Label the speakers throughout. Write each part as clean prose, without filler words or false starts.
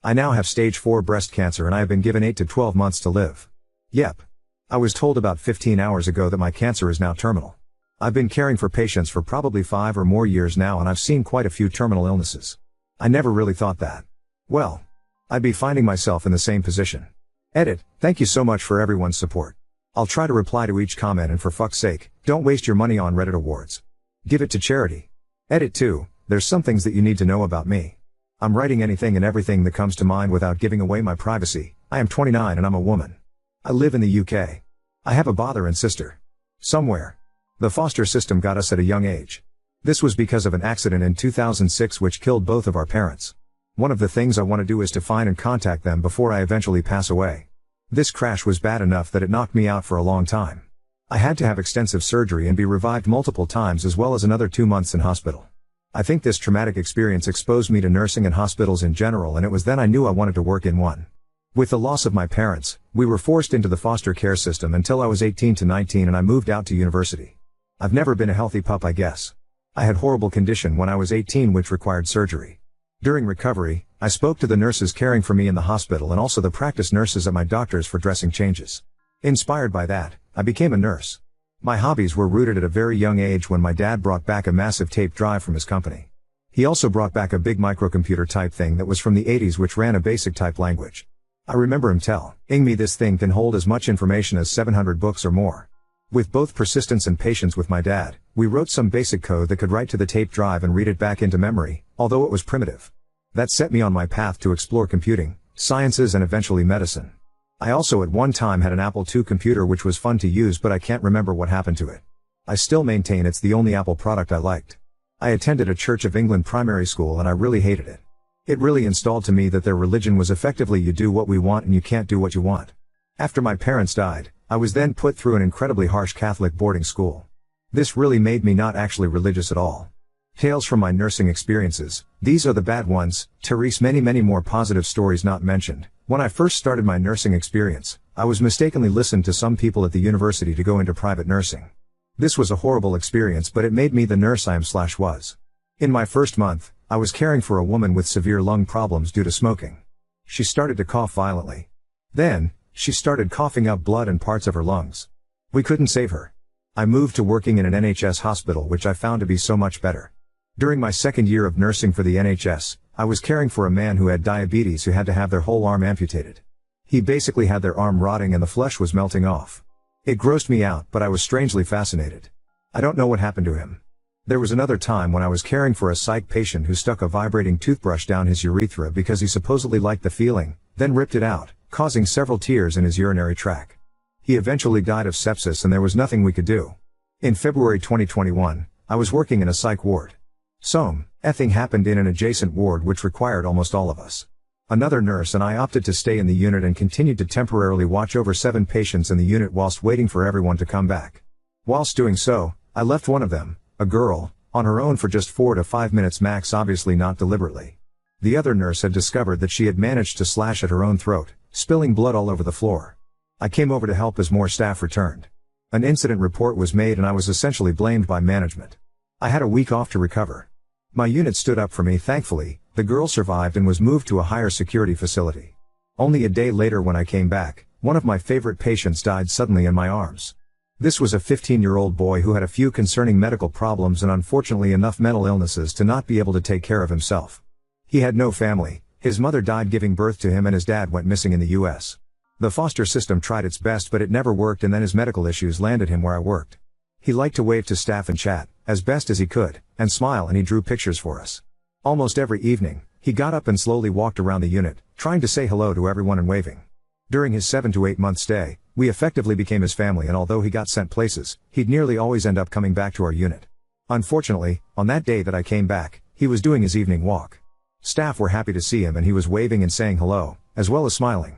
Speaker 1: I now have stage 4 breast cancer and I have been given 8 to 12 months to live. Yep. I was told about 15 hours ago that my cancer is now terminal. I've been caring for patients for probably 5 or more years now and I've seen quite a few terminal illnesses. I never really thought that, well, I'd be finding myself in the same position. Edit, thank you so much for everyone's support. I'll try to reply to each comment and for fuck's sake, don't waste your money on Reddit awards. Give it to charity. Edit 2, there's some things that you need to know about me. I'm writing anything and everything that comes to mind without giving away my privacy. I am 29 and I'm a woman. I live in the UK. I have a brother and sister. Somewhere. The foster system got us at a young age. This was because of an accident in 2006 which killed both of our parents. One of the things I want to do is to find and contact them before I eventually pass away. This crash was bad enough that it knocked me out for a long time. I had to have extensive surgery and be revived multiple times as well as another 2 months in hospital. I think this traumatic experience exposed me to nursing and hospitals in general, and it was then I knew I wanted to work in one. With the loss of my parents, we were forced into the foster care system until I was 18 to 19 and I moved out to university. I've never been a healthy pup, I guess. I had horrible condition when I was 18 which required surgery. During recovery, I spoke to the nurses caring for me in the hospital and also the practice nurses at my doctor's for dressing changes. Inspired by that, I became a nurse. My hobbies were rooted at a very young age when my dad brought back a massive tape drive from his company. He also brought back a big microcomputer type thing that was from the 80s which ran a basic type language. I remember him telling me this thing can hold as much information as 700 books or more. With both persistence and patience with my dad, we wrote some basic code that could write to the tape drive and read it back into memory, although it was primitive. That set me on my path to explore computing, sciences and eventually medicine. I also at one time had an Apple II computer which was fun to use, but I can't remember what happened to it. I still maintain it's the only Apple product I liked. I attended a Church of England primary school and I really hated it. It really installed to me that their religion was effectively you do what we want and you can't do what you want. After my parents died, I was then put through an incredibly harsh Catholic boarding school. This really made me not actually religious at all. Tales from my nursing experiences, these are the bad ones, Therese, many more positive stories not mentioned. When I first started my nursing experience, I was mistakenly listened to some people at the university to go into private nursing. This was a horrible experience, but it made me the nurse I am/was. In my first month, I was caring for a woman with severe lung problems due to smoking. She started to cough violently. Then, she started coughing up blood and parts of her lungs. We couldn't save her. I moved to working in an NHS hospital which I found to be so much better. During my second year of nursing for the NHS, I was caring for a man who had diabetes who had to have their whole arm amputated. He basically had their arm rotting and the flesh was melting off. It grossed me out, but I was strangely fascinated. I don't know what happened to him. There was another time when I was caring for a psych patient who stuck a vibrating toothbrush down his urethra because he supposedly liked the feeling, then ripped it out, causing several tears in his urinary tract. He eventually died of sepsis and there was nothing we could do. In February 2021, I was working in a psych ward. Something happened in an adjacent ward which required almost all of us. Another nurse and I opted to stay in the unit and continued to temporarily watch over 7 patients in the unit whilst waiting for everyone to come back. Whilst doing so, I left one of them, a girl, on her own for just 4 to 5 minutes max, obviously not deliberately. The other nurse had discovered that she had managed to slash at her own throat, spilling blood all over the floor. I came over to help as more staff returned. An incident report was made and I was essentially blamed by management. I had a week off to recover. My unit stood up for me thankfully, the girl survived and was moved to a higher security facility. Only a day later when I came back, one of my favorite patients died suddenly in my arms. This was a 15-year-old boy who had a few concerning medical problems and unfortunately enough mental illnesses to not be able to take care of himself. He had no family, his mother died giving birth to him and his dad went missing in the US. The foster system tried its best but it never worked, and then his medical issues landed him where I worked. He liked to wave to staff and chat, as best as he could, and smile, and he drew pictures for us. Almost every evening, he got up and slowly walked around the unit, trying to say hello to everyone and waving. During his 7 to 8 month stay, we effectively became his family, and although he got sent places, he'd nearly always end up coming back to our unit. Unfortunately, on that day that I came back, he was doing his evening walk. Staff were happy to see him and he was waving and saying hello, as well as smiling.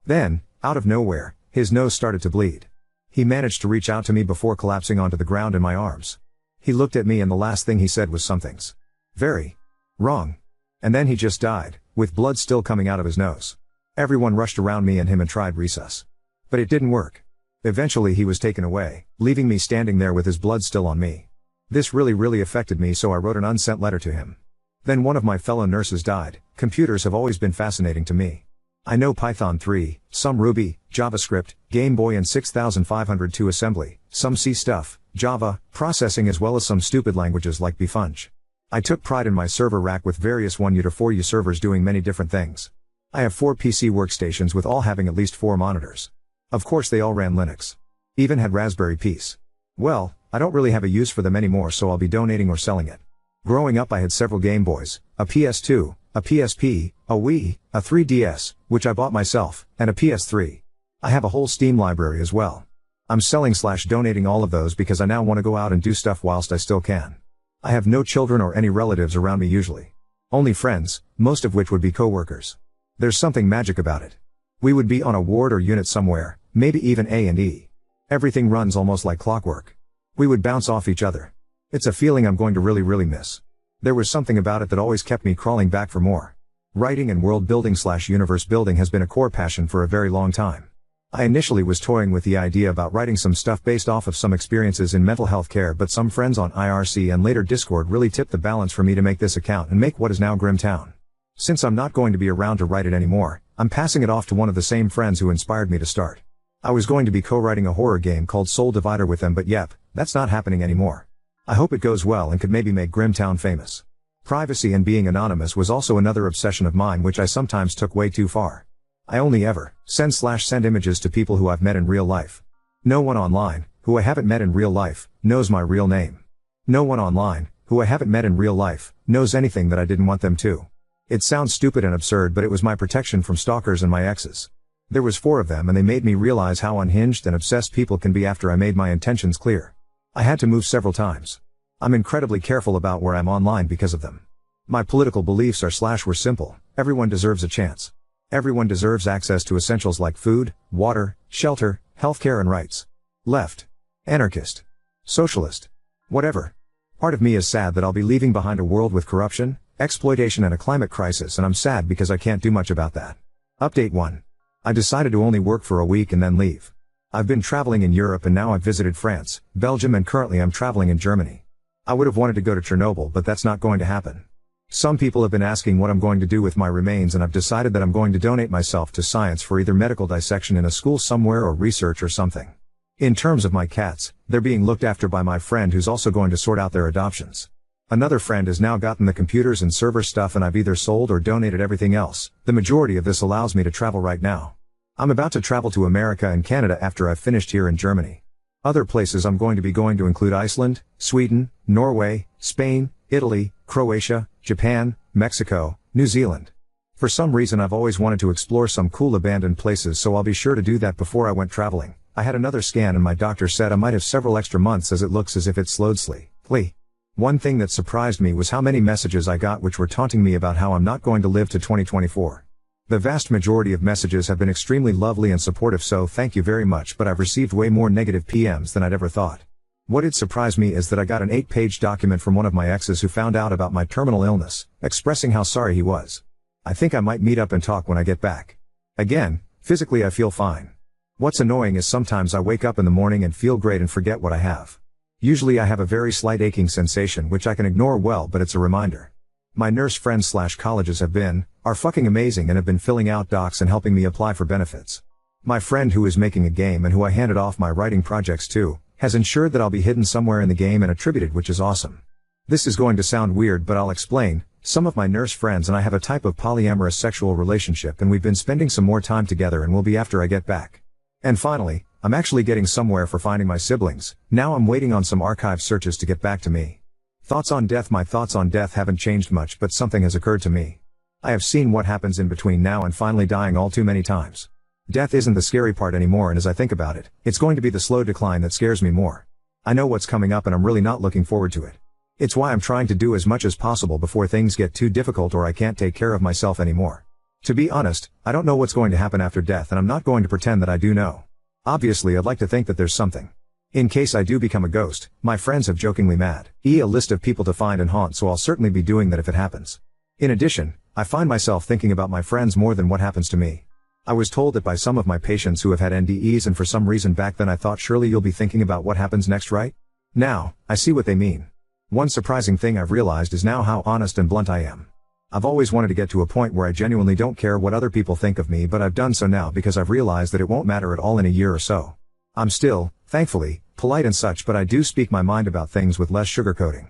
Speaker 1: Then, out of nowhere, his nose started to bleed. He managed to reach out to me before collapsing onto the ground in my arms. He looked at me and the last thing he said was something's very wrong. And then he just died, with blood still coming out of his nose. Everyone rushed around me and him and tried resus. But it didn't work. Eventually he was taken away, leaving me standing there with his blood still on me. This really affected me, so I wrote an unsent letter to him. Then one of my fellow nurses died. Computers have always been fascinating to me. I know Python 3, some Ruby, JavaScript, Game Boy and 6502 assembly, some C stuff, Java, processing as well as some stupid languages like Bfunch. I took pride in my server rack with various 1U to 4U servers doing many different things. I have 4 PC workstations with all having at least 4 monitors. Of course they all ran Linux. Even had Raspberry Pis. Well, I don't really have a use for them anymore, so I'll be donating or selling it. Growing up I had several Game Boys, a PS2, a PSP, a Wii, a 3DS, which I bought myself, and a PS3. I have a whole Steam library as well. I'm selling/donating all of those because I now want to go out and do stuff whilst I still can. I have no children or any relatives around me usually. Only friends, most of which would be co-workers. There's something magic about it. We would be on a ward or unit somewhere, maybe even A&E. Everything runs almost like clockwork. We would bounce off each other. It's a feeling I'm going to really miss. There was something about it that always kept me crawling back for more. Writing and world building/universe building has been a core passion for a very long time. I initially was toying with the idea about writing some stuff based off of some experiences in mental health care, but some friends on IRC and later Discord really tipped the balance for me to make this account and make what is now Grimtown. Since I'm not going to be around to write it anymore, I'm passing it off to one of the same friends who inspired me to start. I was going to be co-writing a horror game called Soul Divider with them, but yep, that's not happening anymore. I hope it goes well and could maybe make Grimtown famous. Privacy and being anonymous was also another obsession of mine, which I sometimes took way too far. I only ever send images to people who I've met in real life. No one online, who I haven't met in real life, knows my real name. No one online, who I haven't met in real life, knows anything that I didn't want them to. It sounds stupid and absurd, but it was my protection from stalkers and my exes. There was 4 of them and they made me realize how unhinged and obsessed people can be after I made my intentions clear. I had to move several times. I'm incredibly careful about where I'm online because of them. My political beliefs were simple: everyone deserves a chance. Everyone deserves access to essentials like food, water, shelter, healthcare and rights. Left. Anarchist. Socialist. Whatever. Part of me is sad that I'll be leaving behind a world with corruption, exploitation and a climate crisis, and I'm sad because I can't do much about that. Update 1. I decided to only work for a week and then leave. I've been traveling in Europe and now I've visited France, Belgium and currently I'm traveling in Germany. I would have wanted to go to Chernobyl, but that's not going to happen. Some people have been asking what I'm going to do with my remains, and I've decided that I'm going to donate myself to science for either medical dissection in a school somewhere or research or something. In terms of my cats, they're being looked after by my friend who's also going to sort out their adoptions. Another friend has now gotten the computers and server stuff and I've either sold or donated everything else. The majority of this allows me to travel right now. I'm about to travel to America and Canada after I've finished here in Germany. Other places I'm going to include Iceland, Sweden, Norway, Spain, Italy, Croatia, Japan, Mexico, New Zealand. For some reason I've always wanted to explore some cool abandoned places, so I'll be sure to do that before I went traveling. I had another scan and my doctor said I might have several extra months as it looks as if it slowed slightly. One thing that surprised me was how many messages I got which were taunting me about how I'm not going to live to 2024. The vast majority of messages have been extremely lovely and supportive, so thank you very much, but I've received way more negative PMs than I'd ever thought. What did surprise me is that I got an 8-page document from one of my exes who found out about my terminal illness, expressing how sorry he was. I think I might meet up and talk when I get back. Again, physically I feel fine. What's annoying is sometimes I wake up in the morning and feel great and forget what I have. Usually I have a very slight aching sensation which I can ignore well, but it's a reminder. My nurse friends/colleges are fucking amazing and have been filling out docs and helping me apply for benefits. My friend who is making a game and who I handed off my writing projects to, has ensured that I'll be hidden somewhere in the game and attributed, which is awesome. This is going to sound weird, but I'll explain. Some of my nurse friends and I have a type of polyamorous sexual relationship and we've been spending some more time together and will be after I get back. And finally, I'm actually getting somewhere for finding my siblings. Now I'm waiting on some archive searches to get back to me. Thoughts on death. My thoughts on death haven't changed much, but something has occurred to me. I have seen what happens in between now and finally dying all too many times. Death isn't the scary part anymore, and as I think about it, it's going to be the slow decline that scares me more. I know what's coming up and I'm really not looking forward to it. It's why I'm trying to do as much as possible before things get too difficult or I can't take care of myself anymore. To be honest, I don't know what's going to happen after death, and I'm not going to pretend that I do know. Obviously I'd like to think that there's something. In case I do become a ghost, my friends have jokingly made a list of people to find and haunt, so I'll certainly be doing that if it happens. In addition, I find myself thinking about my friends more than what happens to me. I was told that by some of my patients who have had NDEs, and for some reason back then I thought surely you'll be thinking about what happens next, right? Now, I see what they mean. One surprising thing I've realized is now how honest and blunt I am. I've always wanted to get to a point where I genuinely don't care what other people think of me, but I've done so now because I've realized that it won't matter at all in a year or so. I'm still, thankfully, polite and such, but I do speak my mind about things with less sugarcoating.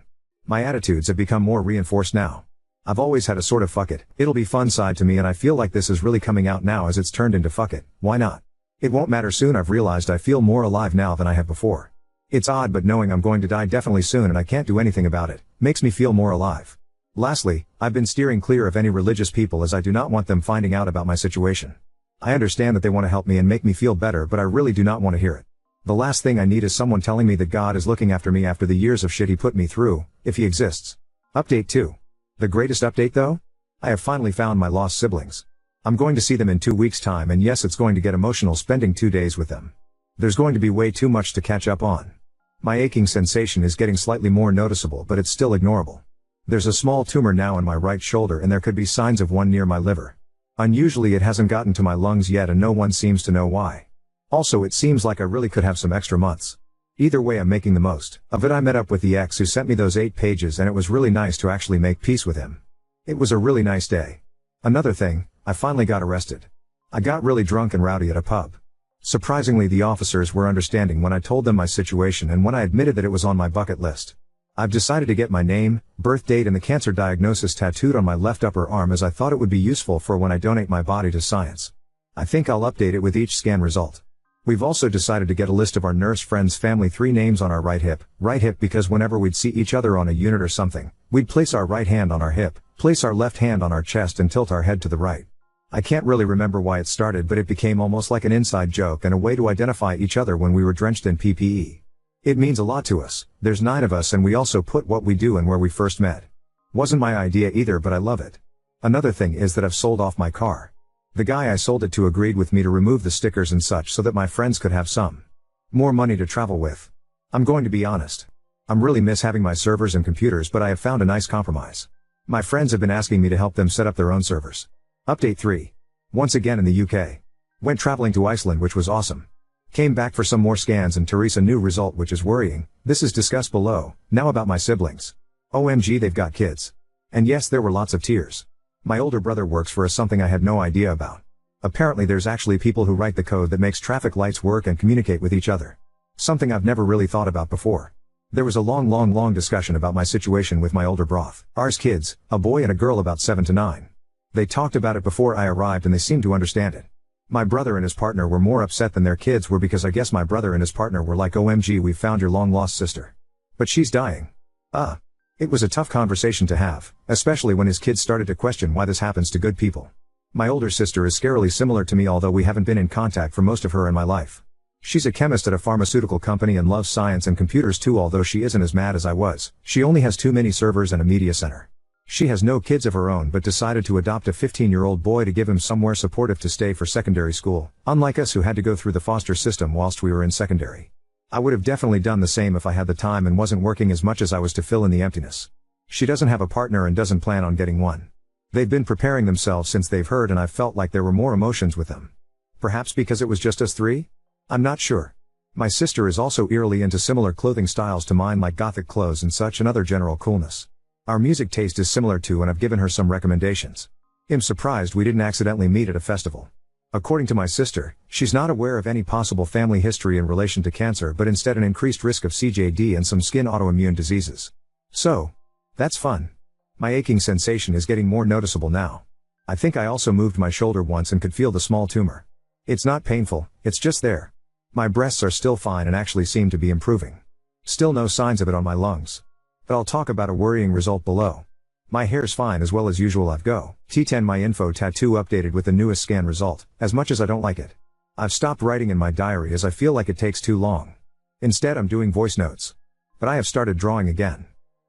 Speaker 1: My attitudes have become more reinforced now. I've always had a sort of fuck it, it'll be fun side to me, and I feel like this is really coming out now as it's turned into fuck it, why not? It won't matter soon. I've realized I feel more alive now than I have before. It's odd, but knowing I'm going to die definitely soon and I can't do anything about it, makes me feel more alive. Lastly, I've been steering clear of any religious people as I do not want them finding out about my situation. I understand that they want to help me and make me feel better, but I really do not want to hear it. The last thing I need is someone telling me that God is looking after me after the years of shit he put me through, if he exists. Update 2. The greatest update though? I have finally found my lost siblings. I'm going to see them in 2 weeks' time, and yes, it's going to get emotional spending 2 days with them. There's going to be way too much to catch up on. My aching sensation is getting slightly more noticeable, but it's still ignorable. There's a small tumor now in my right shoulder, and there could be signs of one near my liver. Unusually, it hasn't gotten to my lungs yet, and no one seems to know why. Also, it seems like I really could have some extra months. Either way, I'm making the most of it. I met up with the ex who sent me those 8 pages, and it was really nice to actually make peace with him. It was a really nice day. Another thing, I finally got arrested. I got really drunk and rowdy at a pub. Surprisingly, the officers were understanding when I told them my situation and when I admitted that it was on my bucket list. I've decided to get my name, birth date, and the cancer diagnosis tattooed on my left upper arm, as I thought it would be useful for when I donate my body to science. I think I'll update it with each scan result. We've also decided to get a list of our nurse friends' family 3 names on our right hip because whenever we'd see each other on a unit or something, we'd place our right hand on our hip, place our left hand on our chest, and tilt our head to the right. I can't really remember why it started, but it became almost like an inside joke and a way to identify each other when we were drenched in PPE. It means a lot to us. There's 9 of us, and we also put what we do and where we first met. Wasn't my idea either, but I love it. Another thing is that I've sold off my car. The guy I sold it to agreed with me to remove the stickers and such so that my friends could have some more money to travel with. I'm going to be honest. I'm really miss having my servers and computers, but I have found a nice compromise. My friends have been asking me to help them set up their own servers. Update 3. Once again in the UK. Went traveling to Iceland, which was awesome. Came back for some more scans and Teresa new result, which is worrying. This is discussed below. Now about my siblings. OMG, they've got kids. And yes, there were lots of tears. My older brother works for something I had no idea about. Apparently there's actually people who write the code that makes traffic lights work and communicate with each other. Something I've never really thought about before. There was a long discussion about my situation with my older broth. Ours kids, a boy and a girl about 7 to 9. They talked about it before I arrived and they seemed to understand it. My brother and his partner were more upset than their kids were, because I guess my brother and his partner were like, OMG, we found your long lost sister. But she's dying. It was a tough conversation to have, especially when his kids started to question why this happens to good people. My older sister is scarily similar to me, although we haven't been in contact for most of her in my life. She's a chemist at a pharmaceutical company and loves science and computers too, although she isn't as mad as I was. She only has too many servers and a media center. She has no kids of her own, but decided to adopt a 15-year-old boy to give him somewhere supportive to stay for secondary school, unlike us who had to go through the foster system whilst we were in secondary. I would have definitely done the same if I had the time and wasn't working as much as I was to fill in the emptiness. She doesn't have a partner and doesn't plan on getting one. They've been preparing themselves since they've heard, and I felt like there were more emotions with them. Perhaps because it was just us 3? I'm not sure. My sister is also eerily into similar clothing styles to mine, like gothic clothes and such, and other general coolness. Our music taste is similar too, and I've given her some recommendations. I'm surprised we didn't accidentally meet at a festival. According to my sister, she's not aware of any possible family history in relation to cancer, but instead an increased risk of CJD and some skin autoimmune diseases. So, that's fun. My aching sensation is getting more noticeable now. I think I also moved my shoulder once and could feel the small tumor. It's not painful, it's just there. My breasts are still fine and actually seem to be improving. Still no signs of it on my lungs. But I'll talk about a worrying result below. My hair's fine as well as usual. I've got T10 my info tattoo updated with the newest scan result, as much as I don't like it. I've stopped writing in my diary as I feel like it takes too long. Instead I'm doing voice notes. But I have started drawing again.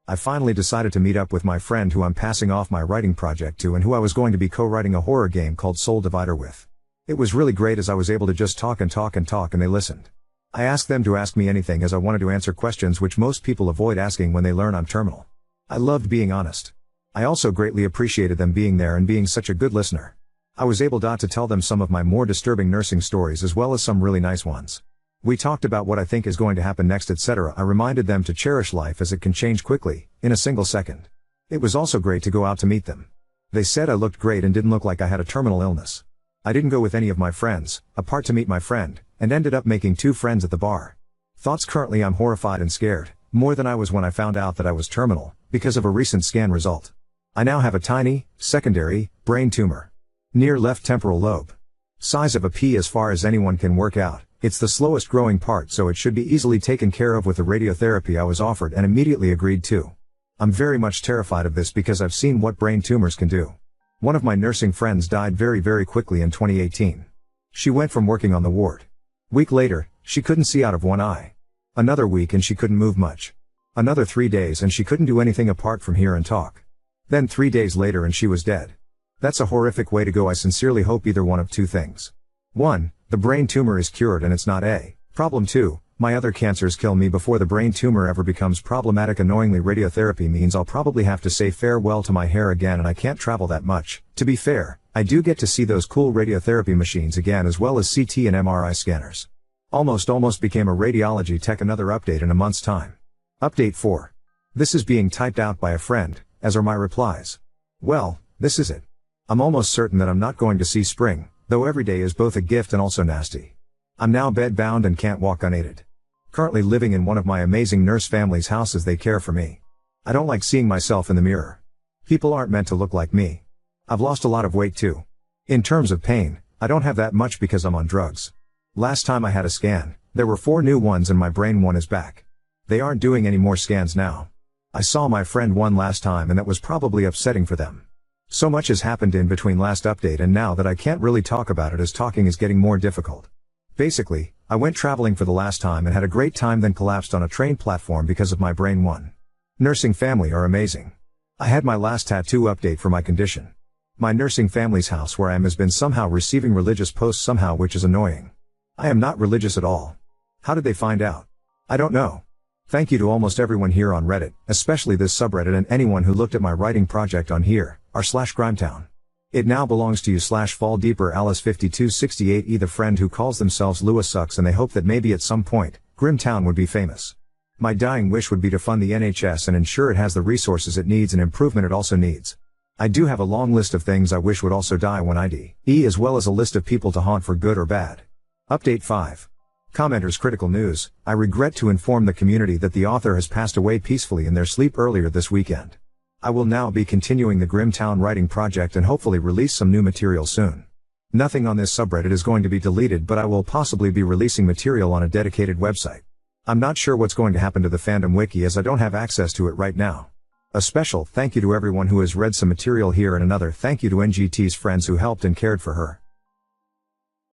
Speaker 1: I finally decided to meet up with my friend who I'm passing off my writing project to and who I was going to be co-writing a horror game called Soul Divider with. It was really great as I was able to just talk and they listened. I asked them to ask me anything as I wanted to answer questions which most people avoid asking when they learn I'm terminal. I loved being honest. I also greatly appreciated them being there and being such a good listener. I was able to tell them some of my more disturbing nursing stories as well as some really nice ones. We talked about what I think is going to happen next, etc. I reminded them to cherish life as it can change quickly, in a single second. It was also great to go out to meet them. They said I looked great and didn't look like I had a terminal illness. I didn't go with any of my friends, apart to meet my friend, and ended up making 2 friends at the bar. Thoughts: currently I'm horrified and scared, more than I was when I found out that I was terminal, because of a recent scan result. I now have a tiny, secondary, brain tumor. Near left temporal lobe. Size of a pea as far as anyone can work out. It's the slowest growing part, so it should be easily taken care of with the radiotherapy I was offered and immediately agreed to. I'm very much terrified of this because I've seen what brain tumors can do. One of my nursing friends died very quickly in 2018. She went from working on the ward. Week later, she couldn't see out of one eye. Another week and she couldn't move much. Another 3 days and she couldn't do anything apart from hear and talk. Then 3 days later and she was dead. That's a horrific way to go. I sincerely hope either one of 2 things. 1. The brain tumor is cured and it's not a problem. 2. My other cancers kill me before the brain tumor ever becomes problematic. Annoyingly, radiotherapy means I'll probably have to say farewell to my hair again, and I can't travel that much. To be fair, I do get to see those cool radiotherapy machines again, as well as CT and MRI scanners. Almost became a radiology tech. Another update in a month's time. Update 4. This is being typed out by a friend, as are my replies. Well, this is it. I'm almost certain that I'm not going to see spring, though every day is both a gift and also nasty. I'm now bedbound and can't walk unaided. Currently living in one of my amazing nurse family's houses. They care for me. I don't like seeing myself in the mirror. People aren't meant to look like me. I've lost a lot of weight too. In terms of pain, I don't have that much because I'm on drugs. Last time I had a scan, there were 4 new ones in my brain. 1 is back. They aren't doing any more scans now. I saw my friend one last time and that was probably upsetting for them. So much has happened in between last update and now that I can't really talk about it, as talking is getting more difficult. Basically, I went traveling for the last time and had a great time, then collapsed on a train platform because of my brain. 1. Nursing family are amazing. I had my last tattoo update for my condition. My nursing family's house where I am has been somehow receiving religious posts somehow, which is annoying. I am not religious at all. How did they find out? I don't know. Thank you to almost everyone here on Reddit, especially this subreddit, and anyone who looked at my writing project on here, r/Grimetown. It now belongs to you /Fall Deeper Alice5268E, the friend who calls themselves Lewis Sucks, and they hope that maybe at some point, Grimtown would be famous. My dying wish would be to fund the NHS and ensure it has the resources it needs and improvement it also needs. I do have a long list of things I wish would also die when I die, as well as a list of people to haunt for good or bad. Update 5. Commenters critical news. I regret to inform the community that the author has passed away peacefully in their sleep earlier this weekend. I will now be continuing the Grimtown writing project and hopefully release some new material soon. Nothing on this subreddit is going to be deleted, but I will possibly be releasing material on a dedicated website. I'm not sure what's going to happen to the fandom wiki as I don't have access to it right now. A special thank you to everyone who has read some material here, and another thank you to NGT's friends who helped and cared for her.